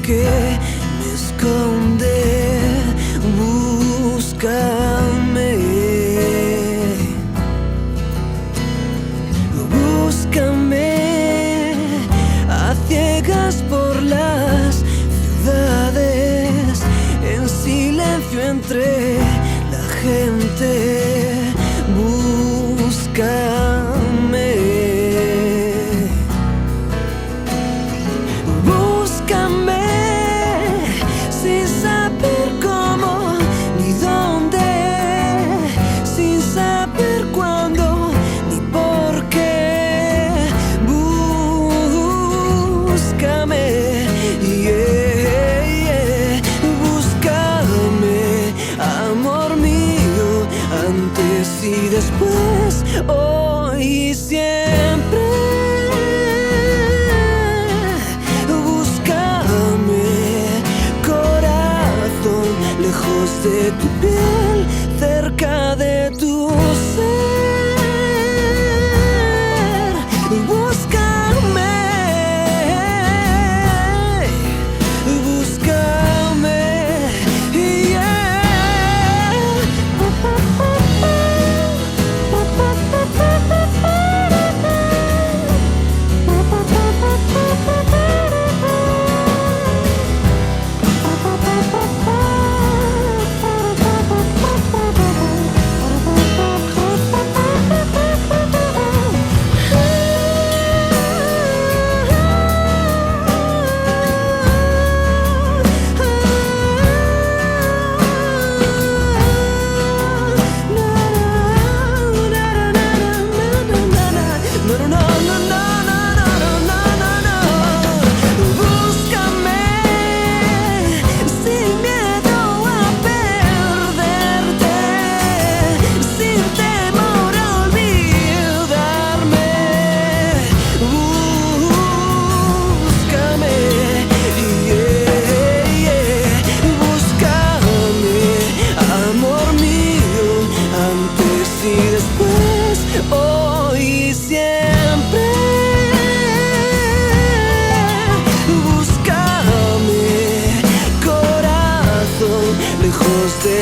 que me esconde. Búscame, búscame a ciegas por las ciudades, en silencio entre la gente. Búscame, búscame sin saber cómo ni dónde, sin saber cuándo ni por qué. Búscame, yeah, yeah. Búscame, amor mío, antes y después, hoy y siempre. Búscame, corazón, lejos de tu piel, cerca de tu ser. Búscame, búscame, yeah. Lejos de